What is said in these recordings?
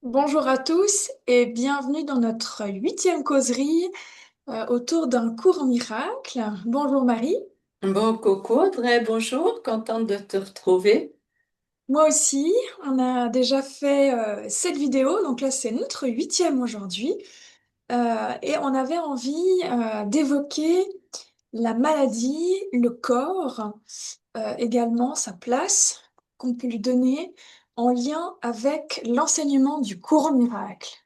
Bonjour à tous et bienvenue dans notre huitième causerie autour d'un cours en miracle. Bonjour Marie. Bon, Coco, Audrey, bonjour, contente de te retrouver. Moi aussi, on a déjà fait cette vidéo, donc là c'est notre huitième aujourd'hui. Et on avait envie d'évoquer la maladie, le corps, également sa place qu'on peut lui donner en lien avec l'enseignement du cours en miracle.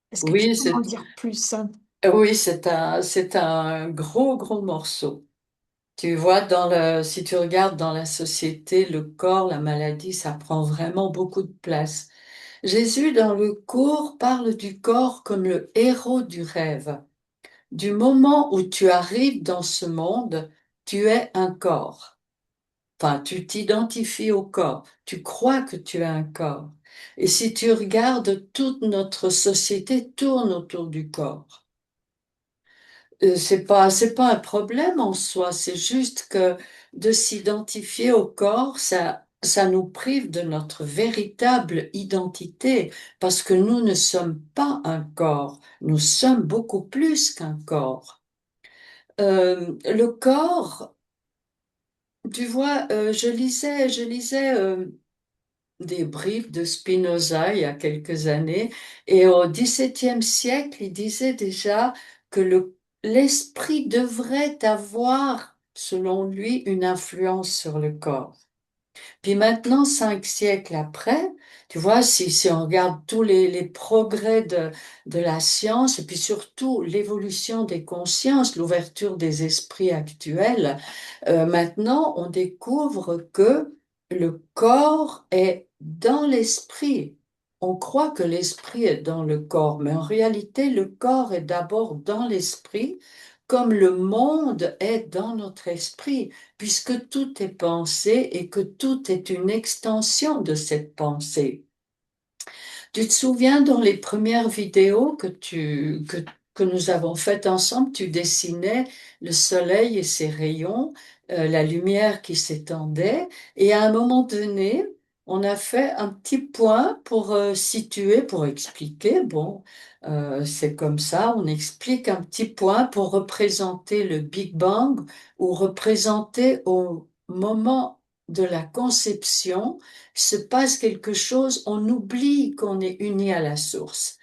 Est-ce que tu Oui, peux m'en dire plus? oui, c'est un gros, gros morceau. Tu vois, si tu regardes dans la société, le corps, la maladie, ça prend vraiment beaucoup de place. Jésus, dans le cours, parle du corps comme le héros du rêve. Du moment où tu arrives dans ce monde, tu es un corps. Enfin, tu t'identifies au corps, tu crois que tu as un corps. Et si tu regardes, toute notre société tourne autour du corps. C'est pas un problème en soi, c'est juste que de s'identifier au corps, ça nous prive de notre véritable identité, parce que nous ne sommes pas un corps, nous sommes beaucoup plus qu'un corps. Le corps, tu vois, je lisais des bribes de Spinoza il y a quelques années. Et au XVIIe siècle, il disait déjà que l'esprit devrait avoir, selon lui, une influence sur le corps. Puis maintenant, 5 siècles après, tu vois, si on regarde tous les progrès de la science et puis surtout l'évolution des consciences, l'ouverture des esprits actuels, maintenant on découvre que le corps est dans l'esprit. On croit que l'esprit est dans le corps, mais en réalité, le corps est d'abord dans l'esprit, comme le monde est dans notre esprit puisque tout est pensé et que tout est une extension de cette pensée. Tu te souviens dans les premières vidéos que nous avons faites ensemble, tu dessinais le soleil et ses rayons, la lumière qui s'étendait, et à un moment donné, on a fait un petit point pour situer, pour expliquer, bon, c'est comme ça, on explique un petit point pour représenter le Big Bang ou représenter au moment de la conception se passe quelque chose, on oublie qu'on est uni à la source.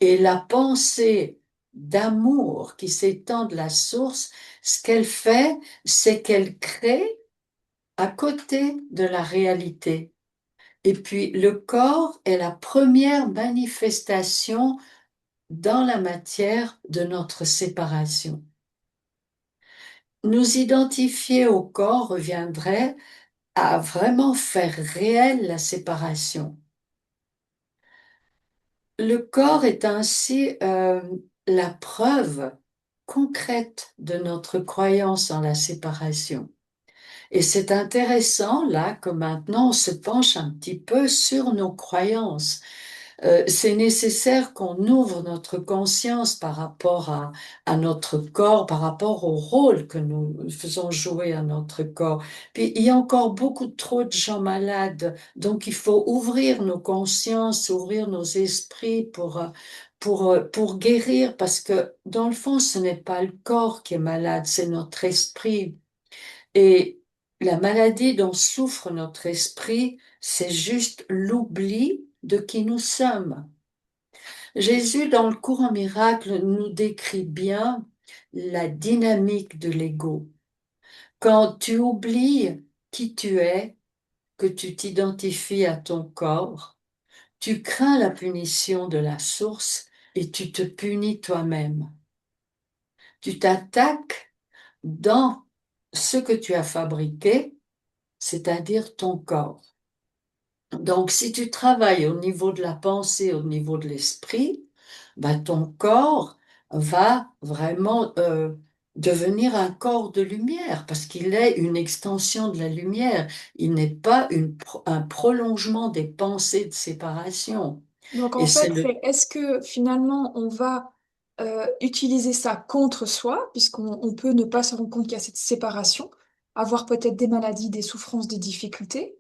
Et la pensée d'amour qui s'étend de la source, ce qu'elle fait, c'est qu'elle crée à côté de la réalité. Et puis le corps est la première manifestation dans la matière de notre séparation. Nous identifier au corps reviendrait à vraiment faire réelle la séparation. Le corps est ainsi la preuve concrète de notre croyance en la séparation. Et c'est intéressant, là, que maintenant on se penche un petit peu sur nos croyances. C'est nécessaire qu'on ouvre notre conscience par rapport à notre corps, par rapport au rôle que nous faisons jouer à notre corps. Puis il y a encore beaucoup trop de gens malades, donc il faut ouvrir nos consciences, ouvrir nos esprits pour guérir, parce que dans le fond, ce n'est pas le corps qui est malade, c'est notre esprit. Et la maladie dont souffre notre esprit, c'est juste l'oubli de qui nous sommes. Jésus, dans le courant miracle, nous décrit bien la dynamique de l'ego. Quand tu oublies qui tu es, que tu t'identifies à ton corps, tu crains la punition de la source et tu te punis toi-même. Tu t'attaques dans ce que tu as fabriqué, c'est-à-dire ton corps. Donc, si tu travailles au niveau de la pensée, au niveau de l'esprit, bah, ton corps va vraiment devenir un corps de lumière parce qu'il est une extension de la lumière. Il n'est pas un prolongement des pensées de séparation. Donc en Et c'est fait, le c'est est-ce que finalement on va utiliser ça contre soi, puisqu'on peut ne pas se rendre compte qu'il y a cette séparation, avoir peut-être des maladies, des souffrances, des difficultés,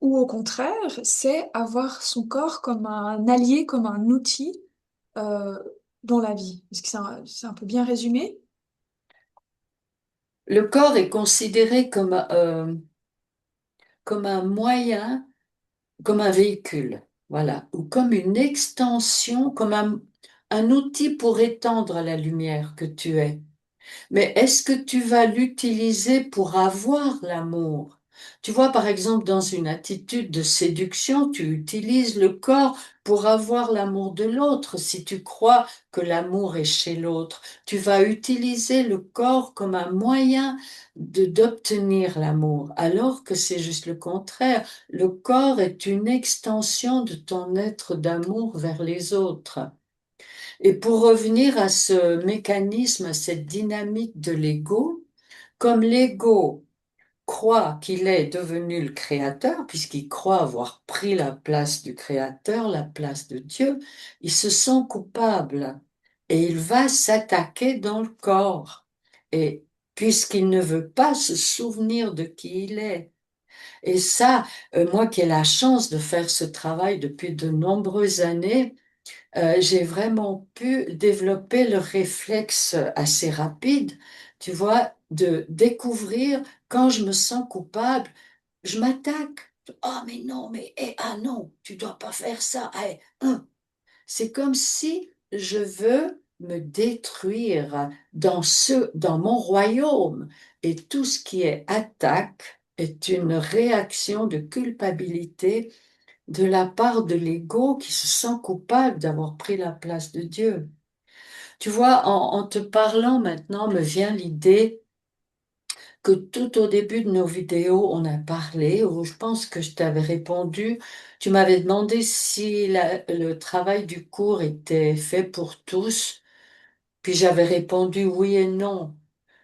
ou au contraire, c'est avoir son corps comme un allié, comme un outil euh, dans la vie. Est-ce que c'est un peu bien résumé? Le corps est considéré comme un moyen, comme un véhicule, voilà, ou comme une extension, comme un outil pour étendre la lumière que tu es. Mais est-ce que tu vas l'utiliser pour avoir l'amour? Tu vois, par exemple, dans une attitude de séduction, tu utilises le corps pour avoir l'amour de l'autre. Si tu crois que l'amour est chez l'autre, tu vas utiliser le corps comme un moyen d'obtenir l'amour, alors que c'est juste le contraire. Le corps est une extension de ton être d'amour vers les autres. Et pour revenir à ce mécanisme, à cette dynamique de l'ego, comme l'ego croit qu'il est devenu le créateur, puisqu'il croit avoir pris la place du créateur, la place de Dieu, il se sent coupable et il va s'attaquer dans le corps. Et puisqu'il ne veut pas se souvenir de qui il est. Et ça, moi qui ai la chance de faire ce travail depuis de nombreuses années, j'ai vraiment pu développer le réflexe assez rapide, tu vois, de découvrir quand je me sens coupable, je m'attaque. Oh mais non, mais ah non, tu dois pas faire ça. C'est comme si je veux me détruire dans mon royaume. Et tout ce qui est attaque est une réaction de culpabilité de la part de l'ego qui se sent coupable d'avoir pris la place de Dieu. Tu vois, en te parlant maintenant, me vient l'idée que tout au début de nos vidéos, on a parlé, où je pense que je t'avais répondu, tu m'avais demandé si le travail du cours était fait pour tous, puis j'avais répondu oui et non.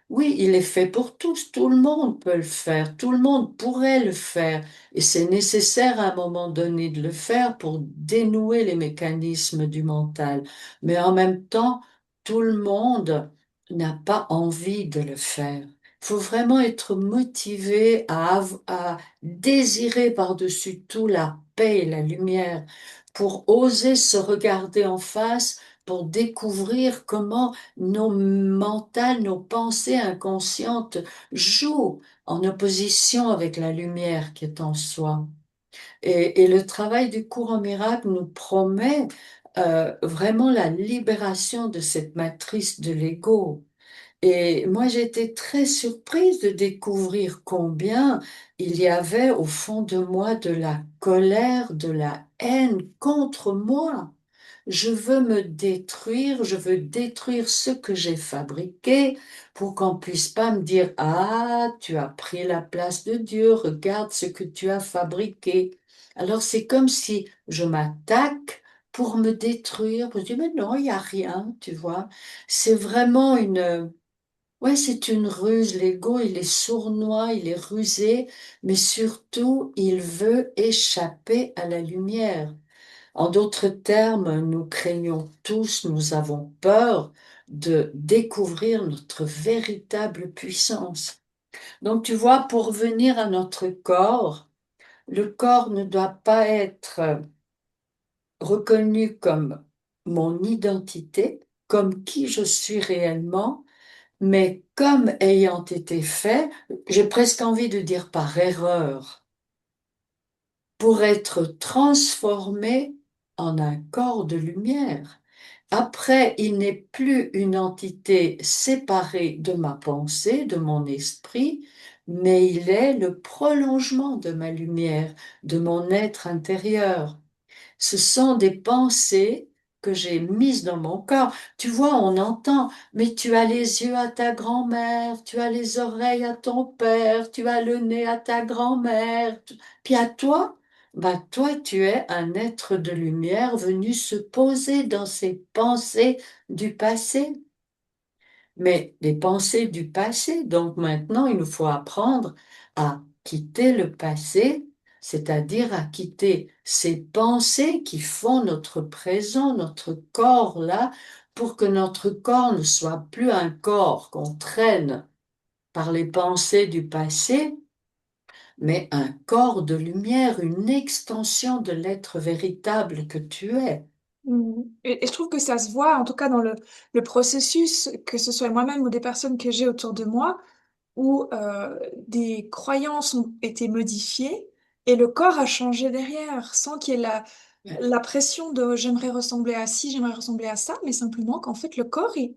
Oui, il est fait pour tous, tout le monde peut le faire, tout le monde pourrait le faire, et c'est nécessaire à un moment donné de le faire pour dénouer les mécanismes du mental. Mais en même temps, tout le monde n'a pas envie de le faire. Il faut vraiment être motivé à désirer par-dessus tout la paix et la lumière, pour oser se regarder en face, pour découvrir comment nos mentales, nos pensées inconscientes jouent en opposition avec la lumière qui est en soi. Et le travail du cours en miracle nous promet vraiment la libération de cette matrice de l'ego. Et moi, j'ai été très surprise de découvrir combien il y avait au fond de moi de la colère, de la haine contre moi. Je veux me détruire, je veux détruire ce que j'ai fabriqué pour qu'on puisse pas me dire, ah, tu as pris la place de Dieu, regarde ce que tu as fabriqué. Alors c'est comme si je m'attaque pour me détruire, pour dire, mais non, il n'y a rien, tu vois. C'est vraiment ouais, c'est une ruse. L'ego, il est sournois, il est rusé, mais surtout, il veut échapper à la lumière. En d'autres termes, nous craignons tous, nous avons peur de découvrir notre véritable puissance. Donc, tu vois, pour venir à notre corps, le corps ne doit pas être reconnu comme mon identité, comme qui je suis réellement, mais comme ayant été fait, j'ai presque envie de dire par erreur, pour être transformé en un corps de lumière. Après, il n'est plus une entité séparée de ma pensée, de mon esprit, mais il est le prolongement de ma lumière, de mon être intérieur. Ce sont des pensées que j'ai mises dans mon corps. Tu vois, on entend, mais tu as les yeux à ta grand-mère, tu as les oreilles à ton père, tu as le nez à ta grand-mère. Puis à toi, bah toi, tu es un être de lumière venu se poser dans ces pensées du passé. Mais les pensées du passé, donc maintenant, il nous faut apprendre à quitter le passé, c'est-à-dire à quitter ces pensées qui font notre présent, notre corps là, pour que notre corps ne soit plus un corps qu'on traîne par les pensées du passé, mais un corps de lumière, une extension de l'être véritable que tu es. Et je trouve que ça se voit, en tout cas dans le processus, que ce soit moi-même ou des personnes que j'ai autour de moi, où des croyances ont été modifiées et le corps a changé derrière, sans qu'il y ait la pression de j'aimerais ressembler à ci, j'aimerais ressembler à ça, mais simplement qu'en fait le corps, il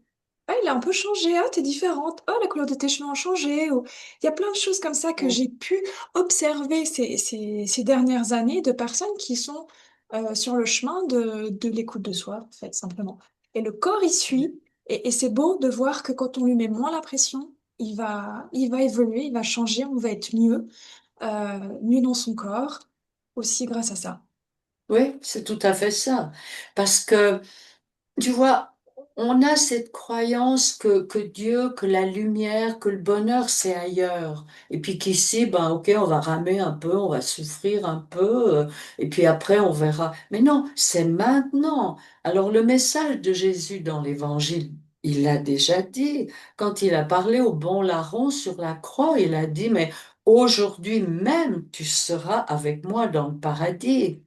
a un peu changé, ah, t'es différente, oh, la couleur de tes cheveux a changé, ou... il y a plein de choses comme ça que j'ai pu observer ces dernières années de personnes qui sont sur le chemin de l'écoute de soi, en fait, simplement. Et le corps y suit, et c'est beau de voir que quand on lui met moins la pression, il va évoluer, il va changer, on va être mieux dans son corps, aussi grâce à ça. Oui, c'est tout à fait ça. Parce que tu vois, on a cette croyance que Dieu, que la lumière, que le bonheur, c'est ailleurs. Et puis qu'ici, ben, ok, on va ramer un peu, on va souffrir un peu, et puis après, on verra. Mais non, c'est maintenant. Alors, le message de Jésus dans l'Évangile, il l'a déjà dit. Quand il a parlé au bon larron sur la croix, il a dit, mais aujourd'hui même, tu seras avec moi dans le paradis.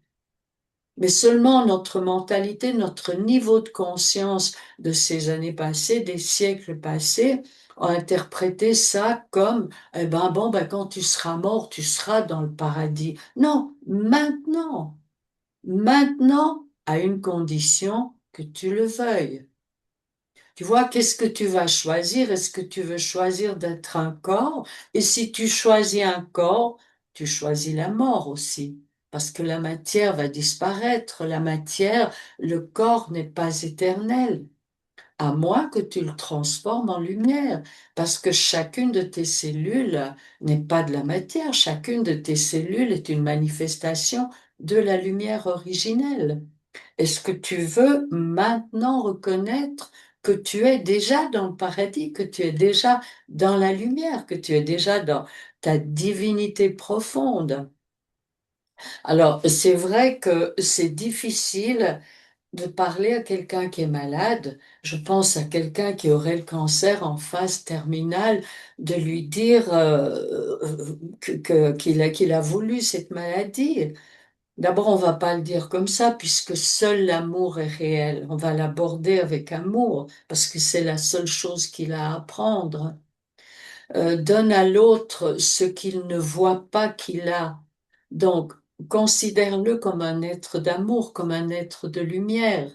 Mais seulement notre mentalité, notre niveau de conscience de ces années passées, des siècles passés, a interprété ça comme, eh ben bon, ben quand tu seras mort, tu seras dans le paradis. Non, maintenant, maintenant, à une condition que tu le veuilles. Tu vois, qu'est-ce que tu vas choisir? Est-ce que tu veux choisir d'être un corps? Et si tu choisis un corps, tu choisis la mort aussi. Parce que la matière va disparaître. La matière, le corps n'est pas éternel. À moins que tu le transformes en lumière. Parce que chacune de tes cellules n'est pas de la matière. Chacune de tes cellules est une manifestation de la lumière originelle. Est-ce que tu veux maintenant reconnaître que tu es déjà dans le paradis, que tu es déjà dans la lumière, que tu es déjà dans ta divinité profonde? Alors, c'est vrai que c'est difficile de parler à quelqu'un qui est malade. Je pense à quelqu'un qui aurait le cancer en phase terminale, de lui dire qu'il a voulu cette maladie. D'abord, on va pas le dire comme ça, puisque seul l'amour est réel. On va l'aborder avec amour, parce que c'est la seule chose qu'il a à apprendre. Donne à l'autre ce qu'il ne voit pas qu'il a. Donc, considère-le comme un être d'amour, comme un être de lumière,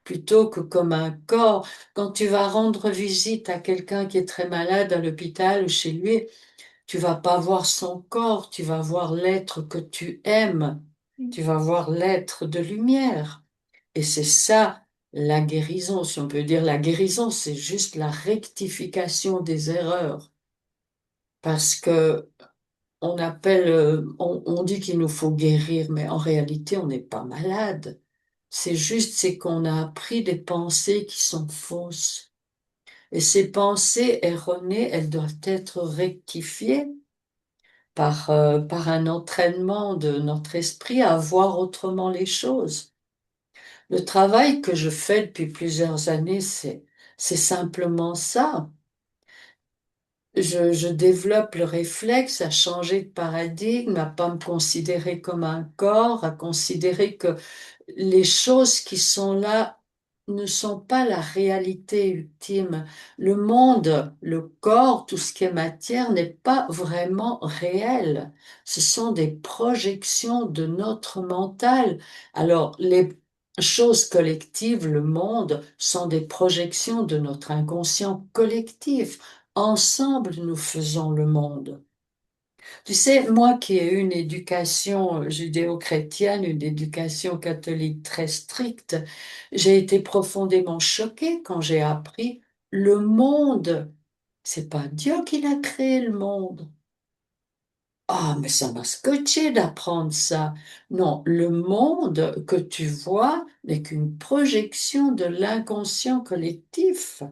plutôt que comme un corps. Quand tu vas rendre visite à quelqu'un qui est très malade à l'hôpital ou chez lui, tu vas pas voir son corps, tu vas voir l'être que tu aimes, tu vas voir l'être de lumière. Et c'est ça la guérison, si on peut dire. La guérison, c'est juste la rectification des erreurs. Parce que on dit qu'il nous faut guérir, mais en réalité, on n'est pas malade. C'est qu'on a appris des pensées qui sont fausses. Et ces pensées erronées, elles doivent être rectifiées par un entraînement de notre esprit à voir autrement les choses. Le travail que je fais depuis plusieurs années, c'est simplement ça. Je développe le réflexe à changer de paradigme, à pas me considérer comme un corps, à considérer que les choses qui sont là ne sont pas la réalité ultime. Le monde, le corps, tout ce qui est matière n'est pas vraiment réel. Ce sont des projections de notre mental. Alors, les choses collectives, le monde, sont des projections de notre inconscient collectif. Ensemble, nous faisons le monde. Tu sais, moi qui ai eu une éducation judéo-chrétienne, une éducation catholique très stricte, j'ai été profondément choquée quand j'ai appris le monde. C'est pas Dieu qui l'a créé, le monde. Ah, mais ça m'a scotché d'apprendre ça. Non, le monde que tu vois n'est qu'une projection de l'inconscient collectif,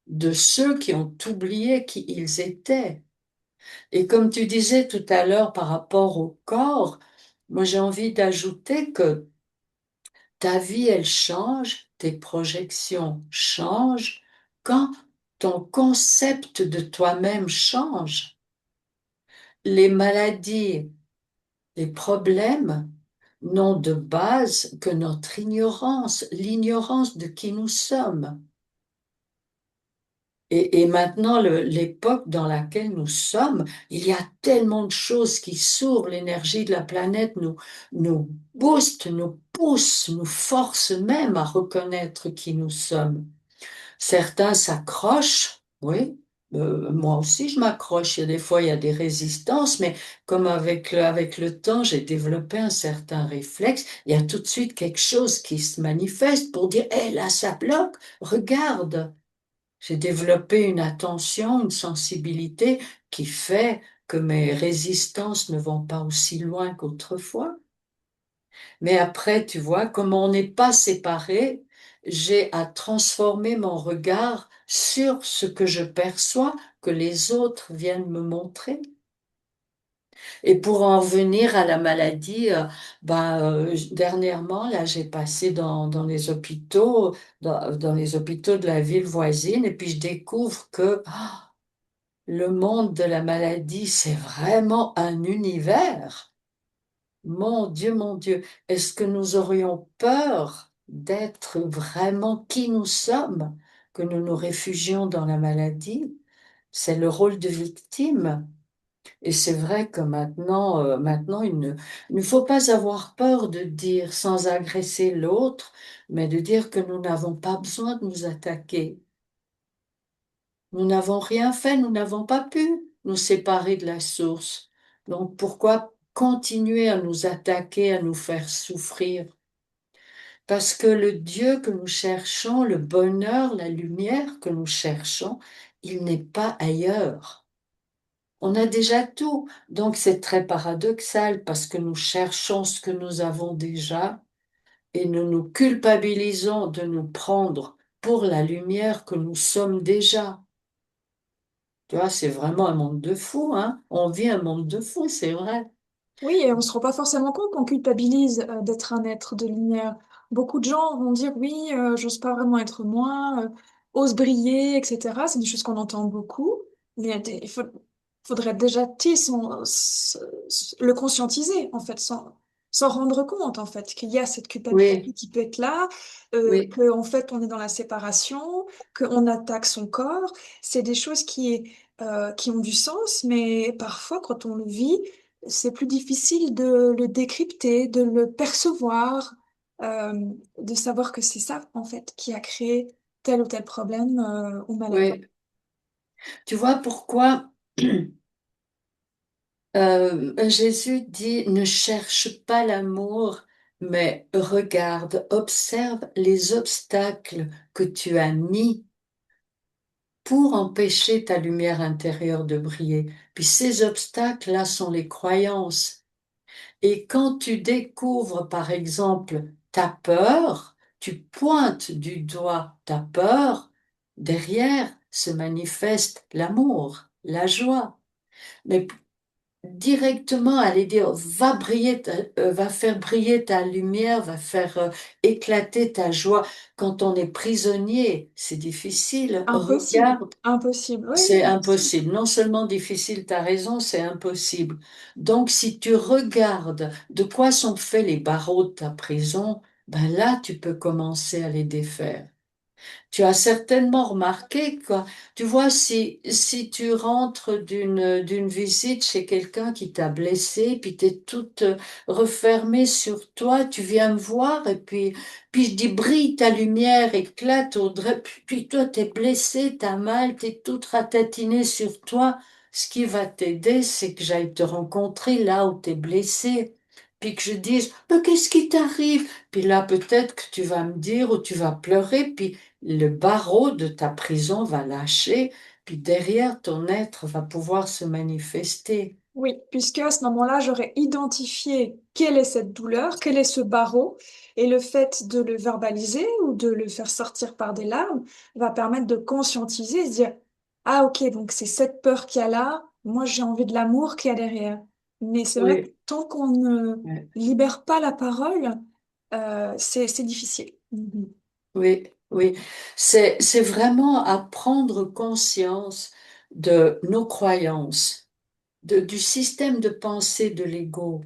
de ceux qui ont oublié qui ils étaient. Et comme tu disais tout à l'heure par rapport au corps, moi j'ai envie d'ajouter que ta vie, elle change, tes projections changent quand ton concept de toi-même change. les maladies, les problèmes n'ont de base que notre ignorance, l'ignorance de qui nous sommes. Et maintenant, l'époque dans laquelle nous sommes, il y a tellement de choses qui s'ouvrent, l'énergie de la planète nous booste, nous pousse, nous force même à reconnaître qui nous sommes. Certains s'accrochent, oui. Moi aussi, je m'accroche. Il y a des fois, il y a des résistances, mais comme avec le temps, j'ai développé un certain réflexe, il y a tout de suite quelque chose qui se manifeste pour dire, hé, là, ça bloque, regarde. J'ai développé une attention, une sensibilité qui fait que mes résistances ne vont pas aussi loin qu'autrefois. Mais après, tu vois, comme on n'est pas séparés, j'ai à transformer mon regard sur ce que je perçois, que les autres viennent me montrer. Et pour en venir à la maladie, dernièrement, là, j'ai passé dans les hôpitaux, dans les hôpitaux de la ville voisine, et puis je découvre que le monde de la maladie, c'est vraiment un univers. Mon Dieu, est-ce que nous aurions peur d'être vraiment qui nous sommes, que nous nous réfugions dans la maladie? C'est le rôle de victime. Et c'est vrai que maintenant, il ne faut pas avoir peur de dire, sans agresser l'autre, mais de dire que nous n'avons pas besoin de nous attaquer. Nous n'avons rien fait, nous n'avons pas pu nous séparer de la source. Donc pourquoi continuer à nous attaquer, à nous faire souffrir? Parce que le Dieu que nous cherchons, le bonheur, la lumière que nous cherchons, il n'est pas ailleurs. On a déjà tout. Donc c'est très paradoxal parce que nous cherchons ce que nous avons déjà et nous nous culpabilisons de nous prendre pour la lumière que nous sommes déjà. Tu vois, c'est vraiment un monde de fous, hein. On vit un monde de fous, c'est vrai. Oui, et on se rend pas forcément compte qu'on culpabilise d'être un être de lumière. Beaucoup de gens vont dire oui, j'ose pas vraiment être moi, ose briller, etc. C'est des choses qu'on entend beaucoup. Mais faudrait déjà le conscientiser, en fait, s'en rendre compte, en fait, qu'il y a cette culpabilité Oui, qui peut être là, oui, que en fait, on est dans la séparation, qu'on attaque son corps. C'est des choses qui ont du sens, mais parfois, quand on le vit, c'est plus difficile de le décrypter, de le percevoir, euh, de savoir que c'est ça, en fait, qui a créé tel ou tel problème, ou maladie. oui. Tu vois pourquoi Jésus dit ne cherche pas l'amour, mais regarde, observe les obstacles que tu as mis pour empêcher ta lumière intérieure de briller. Puis ces obstacles-là sont les croyances. Et quand tu découvres, par exemple, ta peur, tu pointes du doigt ta peur, derrière se manifeste l'amour, la joie. Mais directement aller dire, va faire briller ta lumière, va faire éclater ta joie. Quand on est prisonnier, c'est difficile. Impossible, Regarde, impossible, oui, c'est oui. impossible. Non seulement difficile, tu as raison, c'est impossible. Donc, si tu regardes de quoi sont faits les barreaux de ta prison, ben là, tu peux commencer à les défaire. Tu as certainement remarqué, quoi. Tu vois, si tu rentres d'une visite chez quelqu'un qui t'a blessé, puis t'es toute refermée sur toi, tu viens me voir, et puis je dis, brille ta lumière, éclate, Audrey, puis toi, t'es blessé, t'as mal, t'es toute ratatinée sur toi. Ce qui va t'aider, c'est que j'aille te rencontrer là où t'es blessé. Puis que je dise, mais qu'est-ce qui t'arrive? Puis là, peut-être que tu vas me dire ou tu vas pleurer, puis le barreau de ta prison va lâcher, puis derrière ton être va pouvoir se manifester. Oui, puisque à ce moment-là, j'aurais identifié quelle est cette douleur, quel est ce barreau, et le fait de le verbaliser ou de le faire sortir par des larmes va permettre de conscientiser et se dire, ah ok, donc c'est cette peur qu'il y a là, moi j'ai envie de l'amour qu'il y a derrière. Mais c'est vrai que Oui, tant qu'on ne oui, libère pas la parole, c'est difficile. Mhm. oui, oui. C'est vraiment à prendre conscience de nos croyances. du système de pensée de l'ego.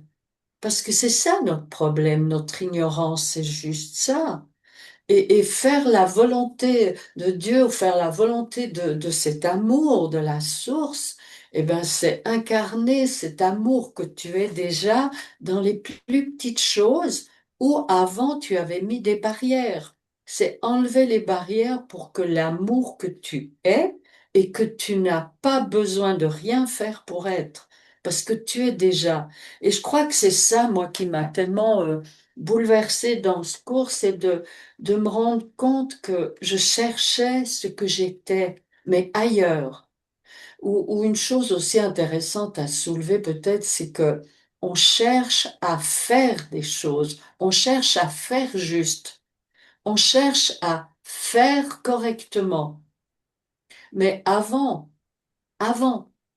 Parce que c'est ça notre problème, notre ignorance, c'est juste ça. Et faire la volonté de Dieu, ou faire la volonté de cet amour, de la source, eh ben, c'est incarner cet amour que tu es déjà dans les plus petites choses où avant tu avais mis des barrières. C'est enlever les barrières pour que l'amour que tu es et que tu n'as pas besoin de rien faire pour être, parce que tu es déjà. Et je crois que c'est ça, moi, qui m'a tellement bouleversée dans ce cours, c'est de me rendre compte que je cherchais ce que j'étais, mais ailleurs. Ou une chose aussi intéressante à soulever peut-être, c'est que on cherche à faire des choses, on cherche à faire juste, on cherche à faire correctement. Mais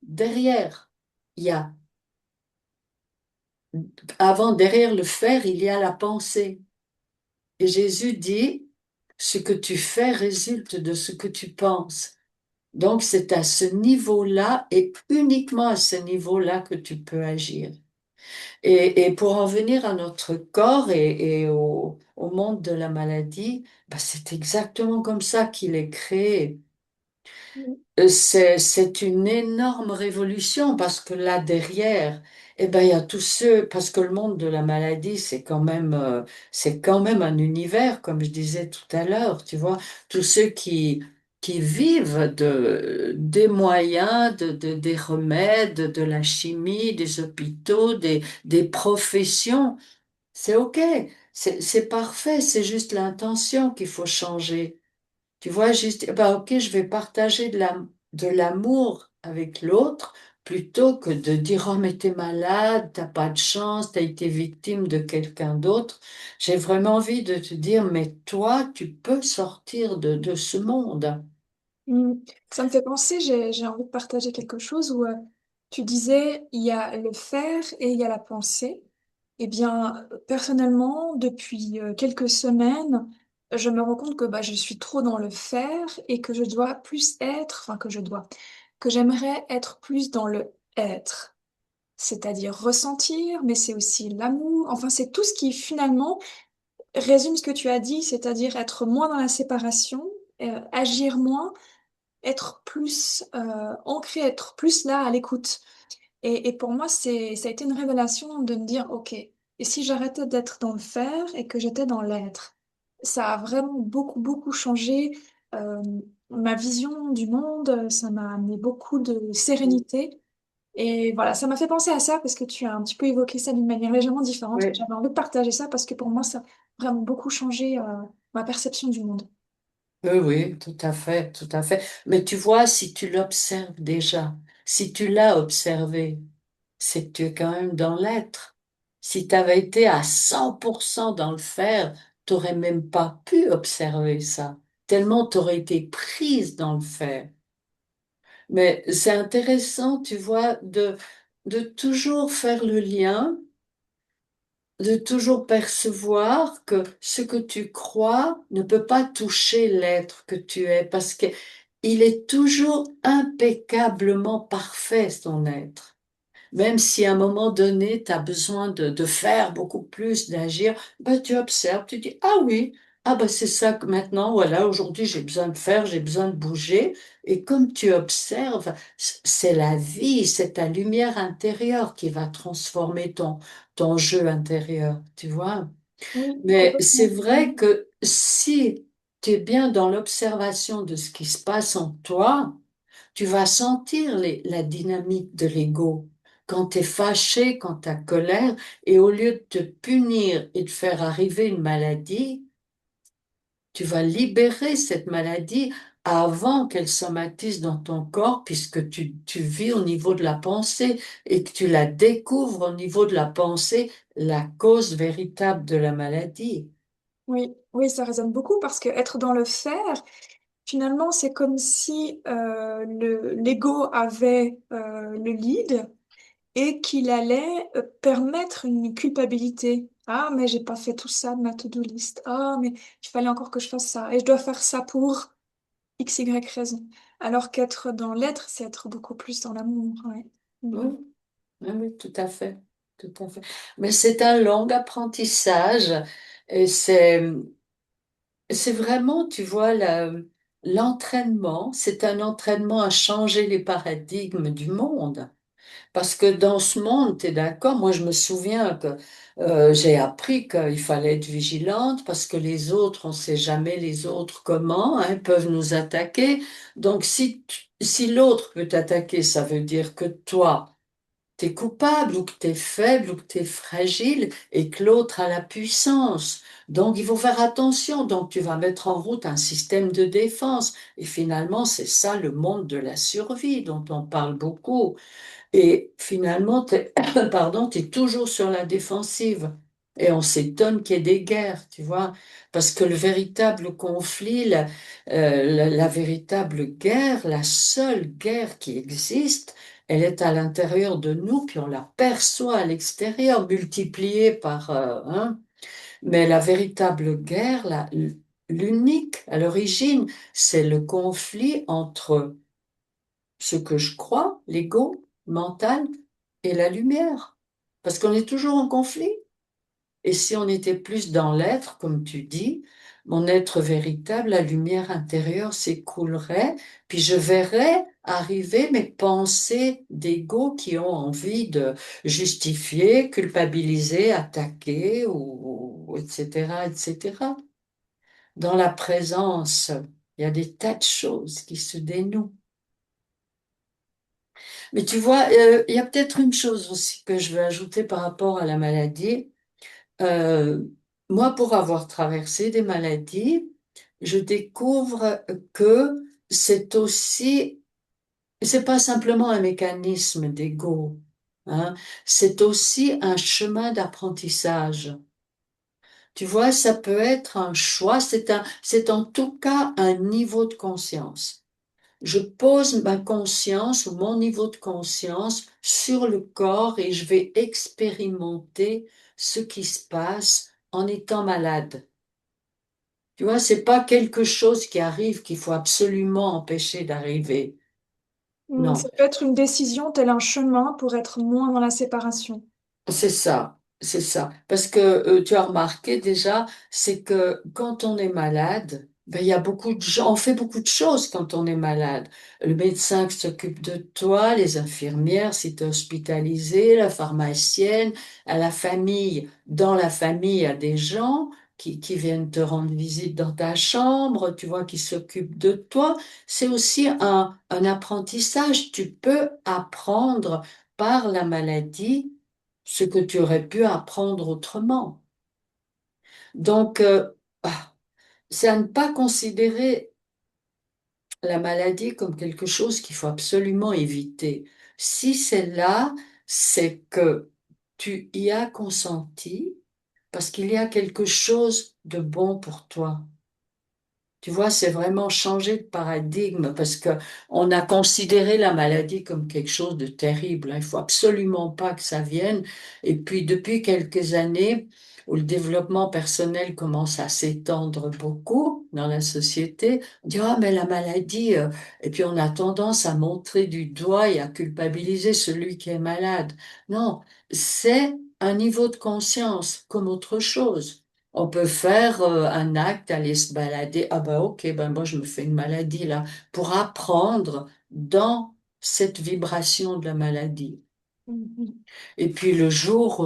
derrière, il y a, derrière le faire, il y a la pensée. Et Jésus dit, ce que tu fais résulte de ce que tu penses. Donc, c'est à ce niveau-là et uniquement à ce niveau-là que tu peux agir. Et pour en venir à notre corps et au monde de la maladie, bah, c'est exactement comme ça qu'il est créé. Oui. C'est une énorme révolution parce que là derrière, eh ben, il y a tous ceux, parce que le monde de la maladie, c'est quand même un univers, comme je disais tout à l'heure, tu vois, tous ceux qui vivent des moyens, des remèdes, de la chimie, des hôpitaux, des professions, c'est OK, c'est parfait, c'est juste l'intention qu'il faut changer. Tu vois, juste, bah, ok, je vais partager de l'amour avec l'autre plutôt que de dire, oh, mais t'es malade, t'as pas de chance, t'as été victime de quelqu'un d'autre. J'ai vraiment envie de te dire, mais toi, tu peux sortir de ce monde. Mm. Ça me fait penser, j'ai envie de partager quelque chose où tu disais, il y a le faire et il y a la pensée. Eh bien, personnellement, depuis quelques semaines, je me rends compte que bah, je suis trop dans le faire et que je dois plus être, enfin que j'aimerais être plus dans le être. C'est-à-dire ressentir, mais c'est aussi l'amour. Enfin, c'est tout ce qui finalement résume ce que tu as dit, c'est-à-dire être moins dans la séparation, agir moins, être plus ancré, être plus là à l'écoute. Et pour moi, ça a été une révélation de me dire, OK, et si j'arrêtais d'être dans le faire et que j'étais dans l'être? Ça a vraiment beaucoup, beaucoup changé euh, ma vision du monde, ça m'a amené beaucoup de sérénité. Et voilà, ça m'a fait penser à ça parce que tu as un petit peu évoqué ça d'une manière légèrement différente. Oui, J'avais envie de partager ça parce que pour moi, ça a vraiment beaucoup changé ma perception du monde. oui, oui, tout à fait, tout à fait. Mais tu vois, si tu l'observes déjà, si tu l'as observé, c'est que tu es quand même dans l'être. Si tu avais été à 100% dans le faire, tu n'aurais même pas pu observer ça, tellement tu aurais été prise dans le faire. Mais c'est intéressant, tu vois, de toujours faire le lien, de toujours percevoir que ce que tu crois ne peut pas toucher l'être que tu es, parce que il est toujours impeccablement parfait, son être. Même si à un moment donné, tu as besoin de faire beaucoup plus, d'agir, bah, tu observes, tu dis, ah oui, ah bah, c'est ça que maintenant, voilà, aujourd'hui j'ai besoin de faire, j'ai besoin de bouger. Et comme tu observes, c'est la vie, c'est ta lumière intérieure qui va transformer ton jeu intérieur, tu vois. Oui, Mais c'est complètement. vrai que si tu es bien dans l'observation de ce qui se passe en toi, tu vas sentir la dynamique de l'ego. Quand tu es fâché, quand tu as colère, et au lieu de te punir et de faire arriver une maladie, tu vas libérer cette maladie avant qu'elle somatise dans ton corps, puisque tu vis au niveau de la pensée et que tu la découvres au niveau de la pensée, la cause véritable de la maladie. Oui, oui, ça résonne beaucoup parce que être dans le faire, finalement, c'est comme si l'ego avait le lead et qu'il allait permettre une culpabilité. Ah, mais j'ai pas fait tout ça de ma to-do list. Ah, mais il fallait encore que je fasse ça et je dois faire ça pour X, Y raison. Alors qu'être dans l'être, c'est être beaucoup plus dans l'amour. Ouais. Oui, oui, oui, tout à fait, tout à fait. Mais c'est un long apprentissage et c'est vraiment, tu vois, l'entraînement, c'est un entraînement à changer les paradigmes du monde. Parce que dans ce monde, tu es d'accord, moi je me souviens que j'ai appris qu'il fallait être vigilante parce que les autres, on ne sait jamais les autres comment, hein, peuvent nous attaquer. Donc si l'autre peut t'attaquer, ça veut dire que toi, t'es coupable ou que t'es faible ou que t'es fragile et que l'autre a la puissance. Donc il faut faire attention. Donc tu vas mettre en route un système de défense. Et finalement, c'est ça le monde de la survie dont on parle beaucoup. Et finalement, pardon, tu es toujours sur la défensive. Et on s'étonne qu'il y ait des guerres, tu vois, parce que le véritable conflit, la véritable guerre, la seule guerre qui existe, elle est à l'intérieur de nous, puis on la perçoit à l'extérieur, multipliée par, hein. Mais la véritable guerre, l'unique à l'origine, c'est le conflit entre ce que je crois, l'ego mental et la lumière. Parce qu'on est toujours en conflit. Et si on était plus dans l'être, comme tu dis, mon être véritable, la lumière intérieure s'écoulerait, puis je verrais arriver mes pensées d'ego qui ont envie de justifier, culpabiliser, attaquer, ou etc., etc. Dans la présence, il y a des tas de choses qui se dénouent. Mais tu vois, il y a peut-être une chose aussi que je veux ajouter par rapport à la maladie. Euh, Moi, pour avoir traversé des maladies, je découvre que c'est pas simplement un mécanisme d'ego, hein, c'est aussi un chemin d'apprentissage. Tu vois, ça peut être un choix, c'est en tout cas un niveau de conscience. Je pose ma conscience ou mon niveau de conscience sur le corps et je vais expérimenter ce qui se passe en étant malade. Tu vois, c'est pas quelque chose qui arrive qu'il faut absolument empêcher d'arriver. Ça Non. peut être une décision, tel un chemin pour être moins dans la séparation. C'est ça, c'est ça. Parce que tu as remarqué déjà, c'est que quand on est malade, ben, il y a beaucoup de gens, on fait beaucoup de choses quand on est malade. Le médecin qui s'occupe de toi, les infirmières si tu es hospitalisé, la pharmacienne, à la famille. Dans la famille, il y a des gens qui viennent te rendre visite dans ta chambre, tu vois, qui s'occupent de toi. C'est aussi un apprentissage. Tu peux apprendre par la maladie ce que tu aurais pu apprendre autrement. Donc, c'est à ne pas considérer la maladie comme quelque chose qu'il faut absolument éviter. Si c'est là, c'est que tu y as consenti parce qu'il y a quelque chose de bon pour toi. Tu vois, c'est vraiment changer de paradigme parce que on a considéré la maladie comme quelque chose de terrible, hein. Il faut absolument pas que ça vienne. Et puis, depuis quelques années, où le développement personnel commence à s'étendre beaucoup dans la société, on dit, ah, mais la maladie, et puis on a tendance à montrer du doigt et à culpabiliser celui qui est malade. Non, c'est un niveau de conscience comme autre chose. On peut faire un acte, aller se balader. Ah bah ok, ben moi je me fais une maladie là, pour apprendre dans cette vibration de la maladie. Mhm. Et puis le jour,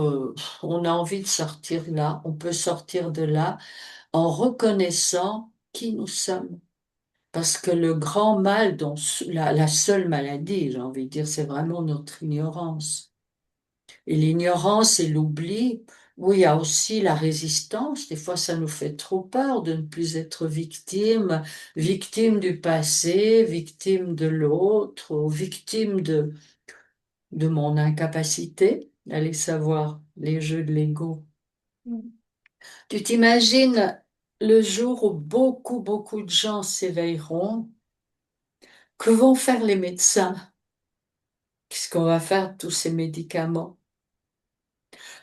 on a envie de sortir là, on peut sortir de là en reconnaissant qui nous sommes. Parce que le grand mal, la seule maladie, j'ai envie de dire, c'est vraiment notre ignorance. Et l'ignorance et l'oubli, oui, il y a aussi la résistance. Des fois, ça nous fait trop peur de ne plus être victime, victime du passé, victime de l'autre, ou victime de mon incapacité. Allez savoir les jeux de l'ego. Tu t'imagines le jour où beaucoup, beaucoup de gens s'éveilleront, que vont faire les médecins? Qu'est-ce qu'on va faire de tous ces médicaments?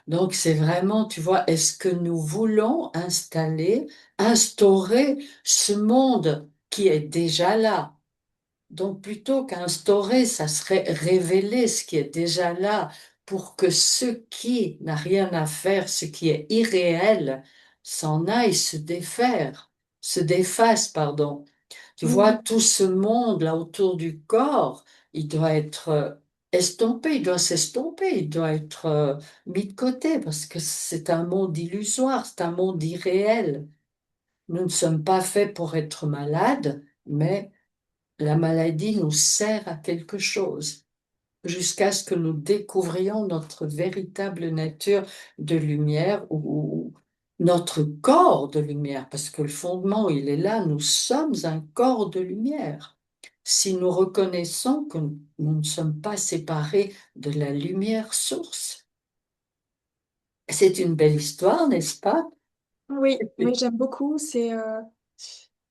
Donc, c'est vraiment, tu vois, est-ce que nous voulons instaurer ce monde qui est déjà là? Donc plutôt qu'instaurer, ça serait révéler ce qui est déjà là pour que ce qui n'a rien à faire, ce qui est irréel, s'en aille se défasse, pardon. Tu vois, Mhm. tout ce monde là autour du corps, il doit être estompé, il doit s'estomper, il doit être mis de côté parce que c'est un monde illusoire, c'est un monde irréel. Nous ne sommes pas faits pour être malades, mais la maladie nous sert à quelque chose jusqu'à ce que nous découvrions notre véritable nature de lumière ou notre corps de lumière, parce que le fondement, il est là, nous sommes un corps de lumière. Si nous reconnaissons que nous ne sommes pas séparés de la lumière source, c'est une belle histoire, n'est-ce pas? Oui, oui, j'aime beaucoup.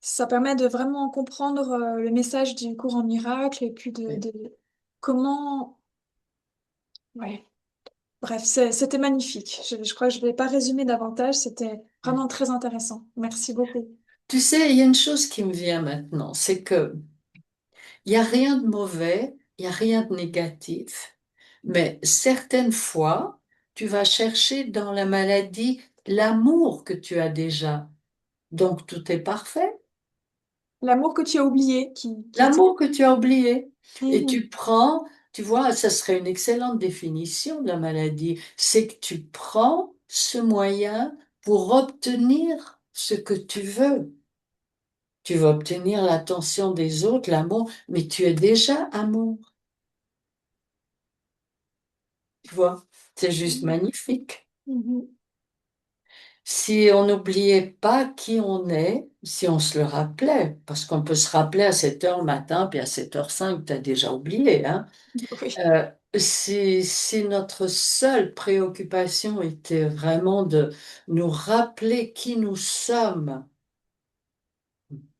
Ça permet de vraiment comprendre le message du courant miracle et puis de comment. Ouais. Bref, c'était magnifique. Je crois que je ne vais pas résumer davantage. C'était vraiment très intéressant. Merci beaucoup. Tu sais, il y a une chose qui me vient maintenant, c'est que il n'y a rien de mauvais, il n'y a rien de négatif, mais certaines fois, tu vas chercher dans la maladie l'amour que tu as déjà. Donc tout est parfait. L'amour que tu as oublié, qui était. L'amour que tu as oublié. Et Mhm. tu prends, tu vois, ça serait une excellente définition de la maladie, c'est que tu prends ce moyen pour obtenir ce que tu veux. Tu veux obtenir l'attention des autres, l'amour, mais tu es déjà amour. Tu vois, c'est juste magnifique. Mhm. Si on n'oubliait pas qui on est, si on se le rappelait, parce qu'on peut se rappeler à 7 heures le matin, puis à 7h05, tu as déjà oublié, hein. Oui. Si notre seule préoccupation était vraiment de nous rappeler qui nous sommes,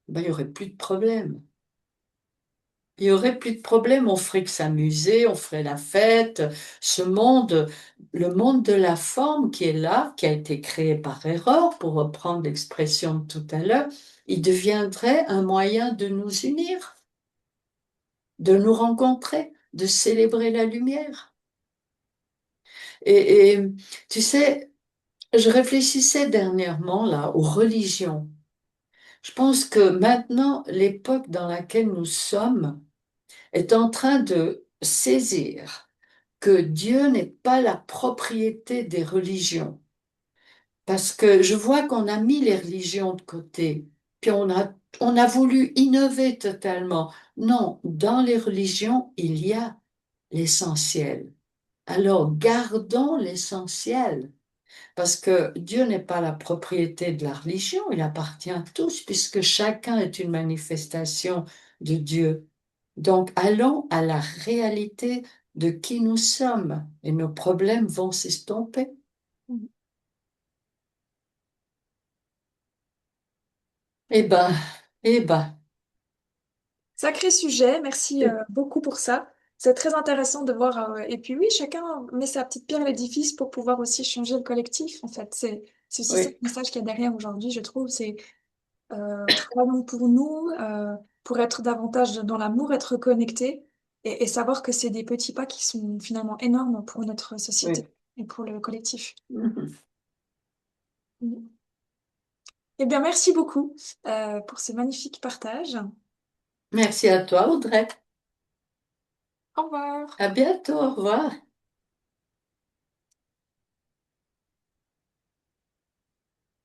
ben, il n'y aurait plus de problème. Il y aurait plus de problème, on ferait que s'amuser, on ferait la fête. Ce monde, le monde de la forme qui est là, qui a été créé par erreur, pour reprendre l'expression de tout à l'heure, il deviendrait un moyen de nous unir, de nous rencontrer, de célébrer la lumière. Et tu sais, je réfléchissais dernièrement là aux religions. Je pense que maintenant, l'époque dans laquelle nous sommes est en train de saisir que Dieu n'est pas la propriété des religions. Parce que je vois qu'on a mis les religions de côté, puis on a voulu innover totalement. Non, dans les religions, il y a l'essentiel. Alors, gardons l'essentiel, parce que Dieu n'est pas la propriété de la religion, il appartient à tous, puisque chacun est une manifestation de Dieu. Donc, allons à la réalité de qui nous sommes et nos problèmes vont s'estomper. Eh ben, eh ben, Sacré sujet, merci beaucoup pour ça. C'est très intéressant de voir. Et puis oui, chacun met sa petite pierre à l'édifice pour pouvoir aussi changer le collectif. En fait, c'est aussi ça oui, le message qu'il y a derrière aujourd'hui, je trouve. C'est travaillons pour nous, pour être davantage dans l'amour, être connectés et savoir que c'est des petits pas qui sont finalement énormes pour notre société oui. et pour le collectif. Mhm. Mm. Eh bien, merci beaucoup pour ce magnifique partage. Merci à toi, Audrey. Au revoir. À bientôt, au revoir.